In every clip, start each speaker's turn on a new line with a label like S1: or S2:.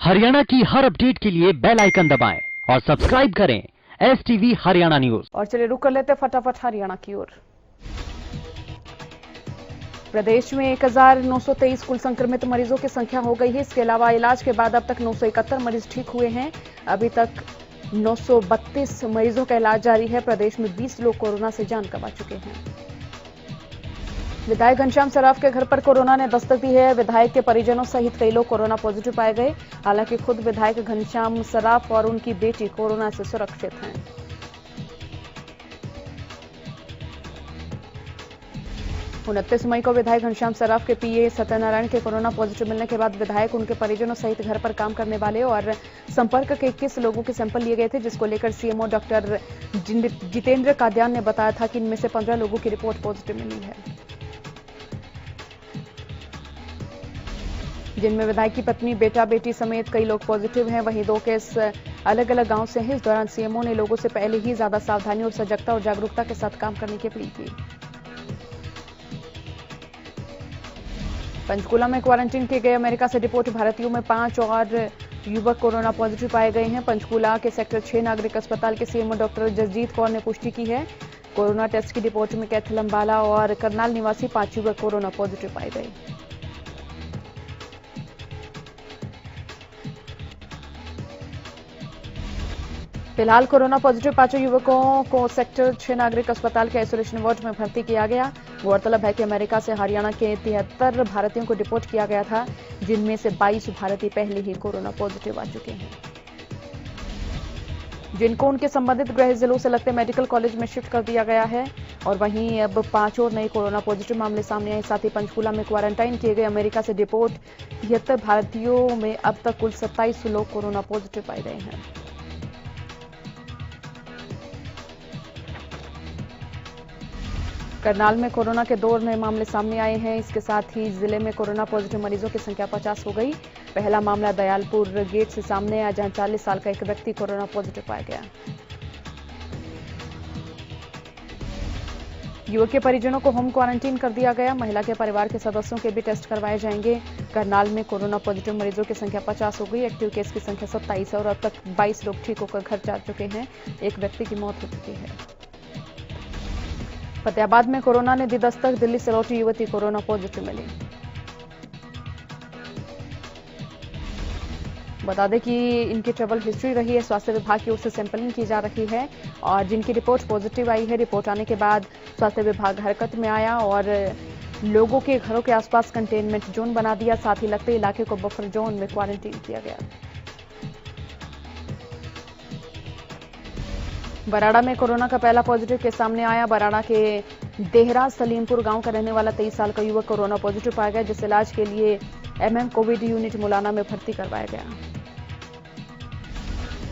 S1: हरियाणा की हर अपडेट के लिए बेल आइकन दबाएं और सब्सक्राइब करें STV हरियाणा न्यूज।
S2: और चलिए रुक कर लेते फटाफट हरियाणा की ओर। प्रदेश में 1923 कुल संक्रमित मरीजों की संख्या हो गई है। इसके अलावा इलाज के बाद अब तक 971 मरीज ठीक हुए हैं। अभी तक 932 मरीजों का इलाज जारी है। प्रदेश में 20 लोग कोरोना से जान गंवा चुके हैं। विधायक घनश्याम सराफ के घर पर कोरोना ने दस्तक दी है। विधायक के परिजनों सहित कई लोग कोरोना पॉजिटिव पाए गए। हालांकि खुद विधायक घनश्याम सराफ और उनकी बेटी कोरोना से सुरक्षित हैं। 29 मई को विधायक घनश्याम सराफ के पीए सत्यनारायण के कोरोना पॉजिटिव मिलने के बाद विधायक, उनके परिजनों सहित घर पर काम करने वाले और संपर्क के 21 लोगों के सैंपल लिए गए थे, जिसको लेकर सीएमओ डॉक्टर जितेंद्र कादियान ने बताया था कि इनमें से 15 लोगों की रिपोर्ट पॉजिटिव मिली है, जिनमें विधायक की पत्नी, बेटा, बेटी समेत कई लोग पॉजिटिव हैं। वहीं 2 केस अलग अलग गांव से हैं। इस दौरान सीएमओ ने लोगों से पहले ही ज्यादा सावधानी और सजगता और जागरूकता के साथ काम करने की अपील की। पंचकूला में क्वारंटीन किए गए अमेरिका से डिपोर्ट भारतीयों में 5 और युवक कोरोना पॉजिटिव पाए गए हैं। पंचकूला के सेक्टर 6 नागरिक अस्पताल के सीएमओ डॉक्टर जसजीत कौर ने पुष्टि की है। कोरोना टेस्ट की रिपोर्ट में कैथल अंबाला और करनाल निवासी 5 युवक कोरोना पॉजिटिव पाए गए। फिलहाल कोरोना पॉजिटिव 5 युवकों को सेक्टर 6 नागरिक अस्पताल के आइसोलेशन वार्ड में भर्ती किया गया। गौरतलब है कि अमेरिका से हरियाणा के 73 भारतीयों को डिपोर्ट किया गया था, जिनमें से 22 भारतीय पहले ही कोरोना पॉजिटिव आ चुके हैं, जिनको उनके संबंधित गृह जिलों से लगते मेडिकल कॉलेज में शिफ्ट कर दिया गया है। और वहीं अब 5 और नए कोरोना पॉजिटिव मामले सामने आए। साथ ही पंचकूला में क्वारंटाइन किए गए अमेरिका से डिपोर्ट 73 भारतीयों में अब तक कुल 27 लोग कोरोना पॉजिटिव पाए गए हैं। करनाल में कोरोना के 2 नए मामले सामने आए हैं। इसके साथ ही जिले में कोरोना पॉजिटिव मरीजों की संख्या 50 हो गई। पहला मामला दयालपुर गेट से सामने आया, जहां 40 साल का एक व्यक्ति कोरोना पॉजिटिव पाया गया। युवक के परिजनों को होम क्वारंटीन कर दिया गया। महिला के परिवार के सदस्यों के भी टेस्ट करवाए जाएंगे। करनाल में कोरोना पॉजिटिव मरीजों की संख्या 50 हो गई। एक्टिव केस की संख्या 27 है और अब तक 22 लोग ठीक होकर घर जा चुके हैं। एक व्यक्ति की मौत हो चुकी है। फतेहाबाद में कोरोना ने दी दस्तक। दिल्ली से लौटी युवती कोरोना पॉजिटिव मिली। बता दें कि इनकी ट्रैवल हिस्ट्री रही है। स्वास्थ्य विभाग की ओर से सैंपलिंग की जा रही है और जिनकी रिपोर्ट पॉजिटिव आई है, रिपोर्ट आने के बाद स्वास्थ्य विभाग हरकत में आया और लोगों के घरों के आसपास कंटेनमेंट जोन बना दिया। साथ ही लगते इलाके को बफर जोन में क्वारंटीन किया गया। बराड़ा में कोरोना का पहला पॉजिटिव केस सामने आया। बराड़ा के देहरा सलीमपुर गांव का रहने वाला 23 साल का युवक कोरोना पॉजिटिव पाया गया, जिसे इलाज के लिए MM कोविड यूनिट मुलाना में भर्ती करवाया गया।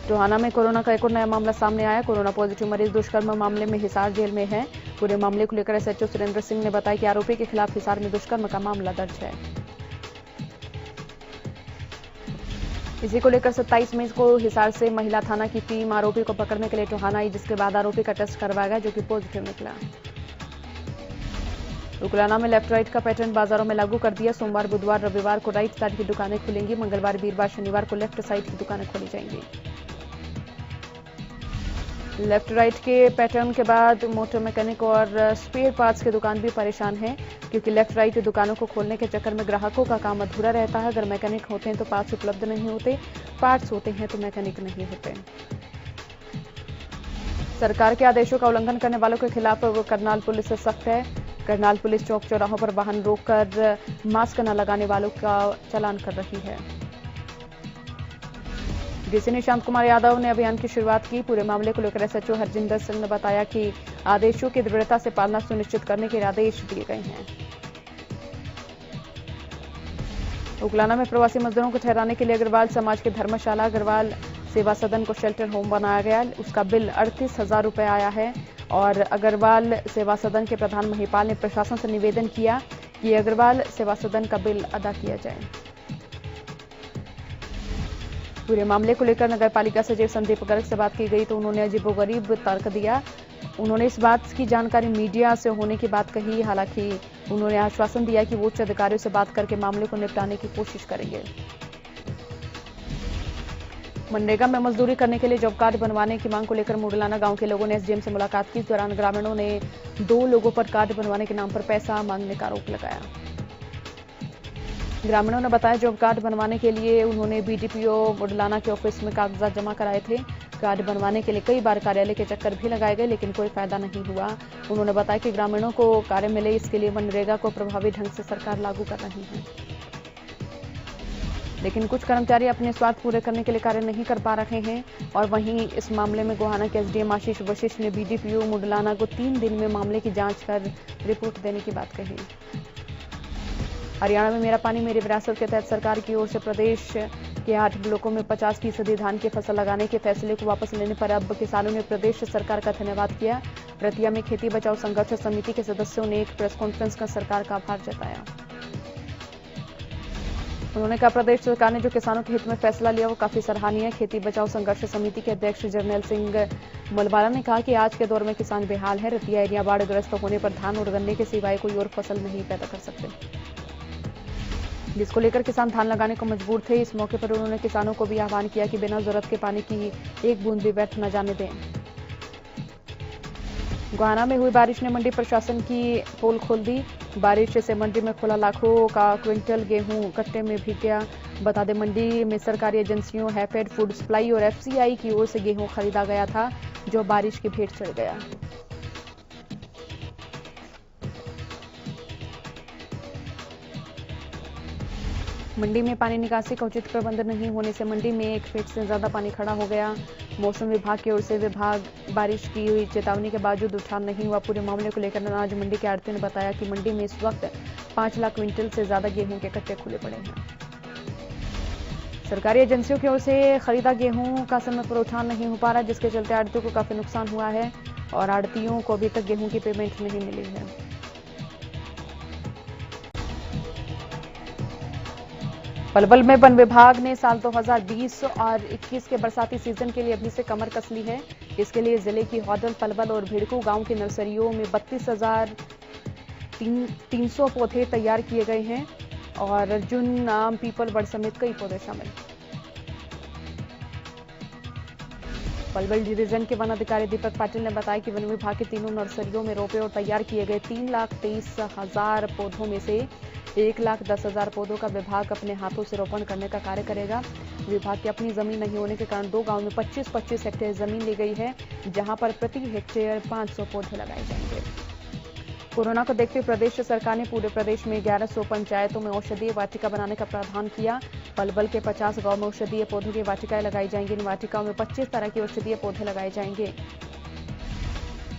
S2: टोहाना में कोरोना का एक और नया मामला सामने आया। कोरोना पॉजिटिव मरीज दुष्कर्म मामले में हिसार जेल में है। पूरे मामले को लेकर SHO सुरेंद्र सिंह ने बताया कि आरोपी के खिलाफ हिसार में दुष्कर्म का मामला दर्ज है। इसी को लेकर 27 मई को हिसार से महिला थाना की टीम आरोपी को पकड़ने के लिए टोहाना आई, जिसके बाद आरोपी का टेस्ट करवाया गया, जो कि पॉजिटिव निकला। उकलाना में लेफ्ट राइट का पैटर्न बाजारों में लागू कर दिया। सोमवार, बुधवार, रविवार को राइट साइड की दुकानें खुलेंगी। मंगलवार, वीरवार, शनिवार को लेफ्ट साइड की दुकानें खोली जाएंगी। लेफ्ट राइट के पैटर्न के बाद मोटर मैकेनिक और स्पेयर पार्ट्स की दुकान भी परेशान हैं, क्योंकि लेफ्ट राइट दुकानों को खोलने के चक्कर में ग्राहकों का काम अधूरा रहता है। अगर मैकेनिक होते हैं तो पार्ट्स उपलब्ध नहीं होते, पार्ट्स होते हैं तो मैकेनिक नहीं होते। सरकार के आदेशों का उल्लंघन करने वालों के खिलाफ करनाल पुलिस सख्त है। करनाल पुलिस चौक चौराहों पर वाहन रोककर मास्क न लगाने वालों का चालान कर रही है। डीसी निशांत कुमार यादव ने अभियान की शुरुआत की। पूरे मामले को लेकर SHO हरजिंदर सिंह ने बताया कि आदेशों की दृढ़ता से पालना सुनिश्चित करने के आदेश दिए गए हैं। उकलाना में प्रवासी मजदूरों को ठहराने के लिए अग्रवाल समाज की धर्मशाला अग्रवाल सेवा सदन को शेल्टर होम बनाया गया। उसका बिल 38,000 रुपए आया है और अग्रवाल सेवा सदन के प्रधान महिपाल ने प्रशासन से निवेदन किया कि अग्रवाल सेवा सदन का बिल अदा किया जाए। पूरे मामले को लेकर नगर पालिका सचिव संदीप गर्ग से बात की गई तो उन्होंने अजीबोगरीब तर्क दिया। उन्होंने इस बात की जानकारी मीडिया से होने की बात कही। हालांकि उन्होंने आश्वासन दिया कि वो उच्च अधिकारियों से बात करके मामले को निपटाने की कोशिश करेंगे। मनरेगा में मजदूरी करने के लिए जॉब कार्ड बनवाने की मांग को लेकर मुडलाना गांव के लोगों ने एसडीएम से मुलाकात की। इस दौरान ग्रामीणों ने 2 लोगों पर कार्ड बनवाने के नाम पर पैसा मांगने का आरोप लगाया। ग्रामीणों ने बताया जॉब कार्ड बनवाने के लिए उन्होंने बीडीपीओ मुडलाना के ऑफिस में कागजात जमा कराए थे। कार्ड बनवाने के लिए कई बार कार्यालय के चक्कर भी लगाए गए, लेकिन कोई फायदा नहीं हुआ। उन्होंने बताया कि ग्रामीणों को कार्य मिले, इसके लिए मनरेगा को प्रभावी ढंग से सरकार लागू कर रही है, लेकिन कुछ कर्मचारी अपने स्वार्थ पूरे करने के लिए कार्य नहीं कर पा रहे हैं। और वहीं इस मामले में गोहाना के एसडीएम आशीष वशिष्ठ ने बीडीपीओ मुडलाना को 3 दिन में मामले की जांच कर रिपोर्ट देने की बात कही। हरियाणा में मेरा पानी मेरी विरासत के तहत सरकार की ओर से प्रदेश के 8 ब्लॉकों में 50% धान की फसल लगाने के फैसले को वापस लेने पर अब किसानों ने प्रदेश सरकार का धन्यवाद किया। रतिया में खेती बचाओ संघर्ष समिति के सदस्यों ने एक प्रेस कॉन्फ्रेंस कर सरकार का आभार जताया। उन्होंने कहा प्रदेश सरकार ने जो किसानों के हित में फैसला लिया वो काफी सराहनीय है। खेती बचाओ संघर्ष समिति के अध्यक्ष जरनैल सिंह मलबारा ने कहा कि आज के दौर में किसान बेहाल है। रतिया एरिया बाढ़ग्रस्त होने पर धान और गन्ने के सिवाय कोई और फसल नहीं पैदा कर सकते, जिसको लेकर किसान धान लगाने को मजबूर थे। इस मौके पर उन्होंने किसानों को भी आह्वान किया कि बिना जरूरत के पानी की एक बूंद भी व्यर्थ न जाने दें। गोहाना में हुई बारिश ने मंडी प्रशासन की पोल खोल दी। बारिश से मंडी में खुला लाखों का क्विंटल गेहूं कट्टे में भीग गया। बता दें मंडी में सरकारी एजेंसियों हैफेड, फूड सप्लाई और एफसीआई की ओर से गेहूं खरीदा गया था, जो बारिश की भेंट चढ़ गया। मंडी में पानी निकासी का उचित प्रबंध नहीं होने से मंडी में 1 फीट से ज्यादा पानी खड़ा हो गया। मौसम विभाग की ओर से विभाग बारिश की हुई चेतावनी के बावजूद उठान नहीं हुआ। पूरे मामले को लेकर अनाज मंडी के आढ़ती ने बताया कि मंडी में इस वक्त 5 लाख क्विंटल से ज्यादा गेहूं के कट्टे खुले पड़े हैं। सरकारी एजेंसियों की ओर से खरीदा गेहूं का समय पर उठान नहीं हो पा रहा, जिसके चलते आढ़तियों को काफी नुकसान हुआ है और आढ़तियों को अभी तक गेहूं की पेमेंट नहीं मिली है। पलवल में वन विभाग ने साल 2020 और 21 के बरसाती सीजन के लिए अभी से कमर कस ली है। इसके लिए जिले की हौदल, पलवल और भिड़कू गांव की नर्सरियों में 32,300 पौधे तैयार किए गए हैं और अर्जुन, आम, पीपल, बड़ समेत कई पौधे शामिल। पलवल डिवीजन के वन अधिकारी दीपक पाटिल ने बताया कि वन विभाग की तीनों नर्सरियों में रोपे और तैयार किए गए 3,23,000 पौधों में से 1,10,000 पौधों का विभाग अपने हाथों से रोपण करने का कार्य करेगा। विभाग की अपनी जमीन नहीं होने के कारण 2 गांव में 25-25 हेक्टेयर जमीन ली गई है, जहां पर प्रति हेक्टेयर 500 पौधे लगाए जाएंगे। कोरोना को देखते हुए प्रदेश सरकार ने पूरे प्रदेश में 1100 पंचायतों में औषधीय वाटिका बनाने का प्रावधान किया। पलवल के 50 गांव में औषधीय पौधों की वाटिकाएं लगाई जाएंगी। इन वाटिकाओं में 25 तरह के औषधीय पौधे लगाए जाएंगे।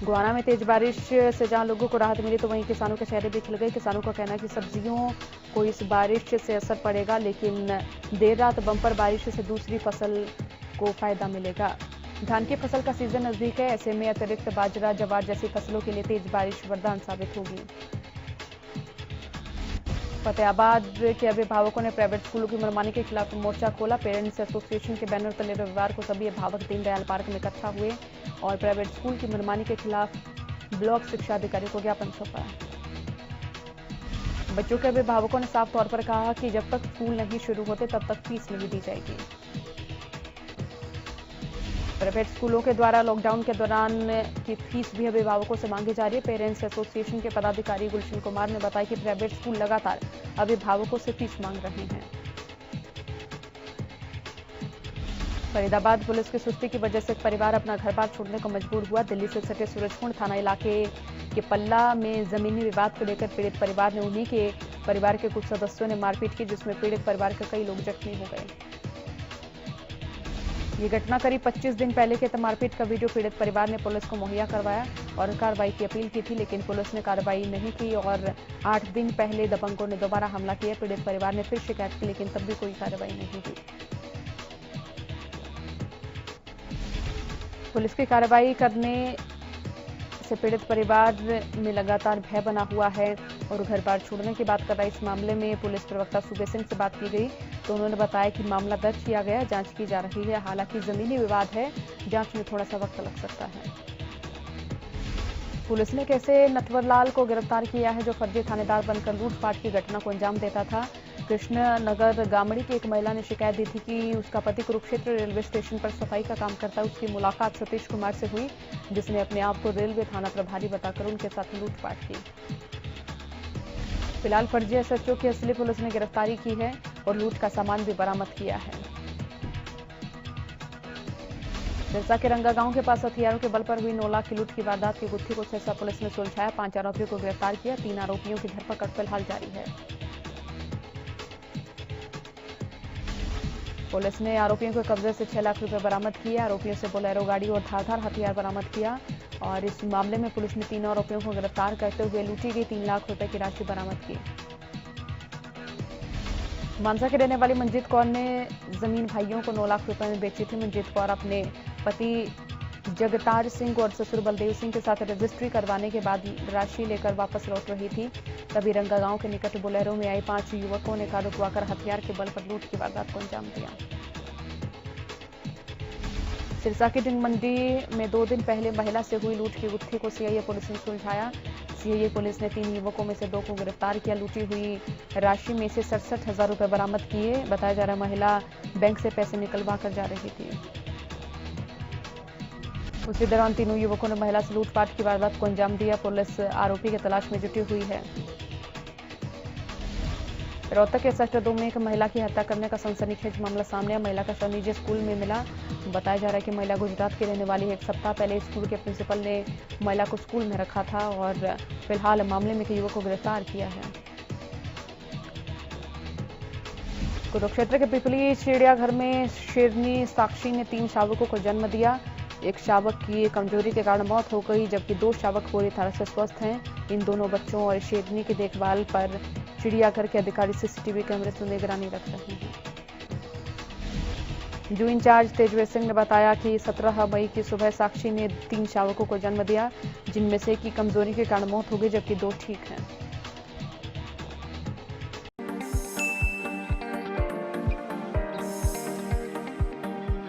S2: गोहाना में तेज बारिश से जहां लोगों को राहत मिली, तो वहीं किसानों के चेहरे भी खिल गए। किसानों का कहना है कि सब्जियों को इस बारिश से असर पड़ेगा, लेकिन देर रात बम्पर बारिश से दूसरी फसल को फायदा मिलेगा। धान की फसल का सीजन नजदीक है, ऐसे में अतिरिक्त बाजरा, जवार जैसी फसलों के लिए तेज बारिश वरदान साबित होगी। फतेहाबाद के अभिभावकों ने प्राइवेट स्कूलों की मनमानी के खिलाफ मोर्चा खोला। पेरेंट्स एसोसिएशन के बैनर तले रविवार को सभी अभिभावक दीनदयाल पार्क में इकट्ठा हुए और प्राइवेट स्कूल की मनमानी के खिलाफ ब्लॉक शिक्षा अधिकारी को ज्ञापन सौंपा। बच्चों के अभिभावकों ने साफ तौर पर कहा कि जब तक स्कूल नहीं शुरू होते तब तक फीस नहीं दी जाएगी। प्राइवेट स्कूलों के द्वारा लॉकडाउन के दौरान की फीस भी अभिभावकों से मांगी जा रही है। पेरेंट्स एसोसिएशन के पदाधिकारी गुलशन कुमार ने बताया कि प्राइवेट स्कूल लगातार अभिभावकों से फीस मांग रहे हैं। फरीदाबाद पुलिस की सुस्ती की वजह से एक परिवार अपना घर बार छोड़ने को मजबूर हुआ। दिल्ली से सटे सूरजकुंड थाना इलाके के पल्ला में जमीनी विवाद को लेकर पीड़ित परिवार ने उन्हीं के परिवार के कुछ सदस्यों ने मारपीट की, जिसमें पीड़ित परिवार के कई लोग जख्मी हो गए। ये घटना करीब 25 दिन पहले के मारपीट का वीडियो पीड़ित परिवार ने पुलिस को मुहैया करवाया और कार्रवाई की अपील की थी, लेकिन पुलिस ने कार्रवाई नहीं की और 8 दिन पहले दबंगों ने दोबारा हमला किया। पीड़ित परिवार ने फिर शिकायत की, लेकिन तब भी कोई कार्रवाई नहीं हुई। पुलिस की कार्रवाई करने से पीड़ित परिवार में लगातार भय बना हुआ है और घर बार छोड़ने की बात कर रहा है। इस मामले में पुलिस प्रवक्ता सूबे सिंह से बात की गई तो उन्होंने बताया कि मामला दर्ज किया गया, जांच की जा रही है। हालांकि जमीनी विवाद है, जांच में थोड़ा सा वक्त लग सकता है। पुलिस ने कैसे नटवरलाल को गिरफ्तार किया है, जो फर्जी थानेदार बनकर लूटपाट की घटना को अंजाम देता था। कृष्णनगर गामड़ी की एक महिला ने शिकायत दी थी कि उसका पति कुरुक्षेत्र रेलवे स्टेशन पर सफाई का काम करता है। उसकी मुलाकात सतीश कुमार से हुई, जिसने अपने आप को रेलवे थाना प्रभारी बताकर उनके साथ लूटपाट की। फिलहाल फर्जी एसएचओ की असली पुलिस ने गिरफ्तारी की है और लूट का सामान भी बरामद किया है। सिरसा के रंगा गांव के पास हथियारों के बल पर हुई 9 लाख की लूट की वारदात की गुत्थी को सिरसा पुलिस ने सुलझाया। 5 आरोपियों को गिरफ्तार किया। 3 आरोपियों की धरपकड़ फिलहाल जारी है। पुलिस ने आरोपियों के कब्जे से 6 लाख रुपए बरामद किए। आरोपियों से बोलेरो गाड़ी और धारदार हथियार बरामद किया और इस मामले में पुलिस ने 3 आरोपियों को गिरफ्तार करते हुए लूटी गई 3 लाख रुपए की राशि बरामद की। मानसा की रहने वाली मंजीत कौर ने जमीन भाइयों को 9 लाख रुपए में बेची थी। मंजीत कौर अपने पति जगतार सिंह और ससुर बलदेव सिंह के साथ रजिस्ट्री करवाने के बाद राशि लेकर वापस लौट रही थी। तभी रंगा गांव के निकट बोलेरो में आए 5 युवकों ने कार रुकवाकर हथियार के बल पर लूट की वारदात को अंजाम दिया। सिरसा की डिंग मंडी में 2 दिन पहले महिला से हुई लूट की गुत्थी को सीआईए पुलिस ने सुलझाया। सीआईए पुलिस ने 3 युवकों में से 2 को गिरफ्तार किया। लूटी हुई राशि में से 67,000 रुपए बरामद किए। बताया जा रहा है महिला बैंक से पैसे निकलवा कर जा रही थी। उसी दौरान तीनों युवकों ने महिला से लूटपाट की वारदात को अंजाम दिया। पुलिस आरोपी की तलाश में जुटी हुई है। रोहतक के सेक्टर 2 में एक महिला की हत्या करने का सनसनीखेज मामला सामने आया। महिला का शव निजी स्कूल में मिला। बताया जा रहा है कि महिला गुजरात की रहने वाली है। 1 सप्ताह पहले स्कूल के प्रिंसिपल ने महिला को स्कूल में रखा था और फिलहाल मामले में युवक को गिरफ्तार किया है। कुरुक्षेत्र के पिपली चिड़ियाघर में शेरनी साक्षी ने 3 शावकों को जन्म दिया। एक शावक की कमजोरी के कारण मौत हो गई, जबकि 2 शावक पूरी तरह से स्वस्थ हैं। इन दोनों बच्चों और शेरनी की देखभाल पर चिड़ियाघर के अधिकारी सीसीटीवी कैमरे से निगरानी रख रहे हैं। जू इंचार्ज तेजवीर सिंह ने बताया कि 17 मई की सुबह साक्षी ने 3 शावकों को जन्म दिया, जिनमें से एक की कमजोरी के कारण मौत हो गई, जबकि 2 ठीक हैं।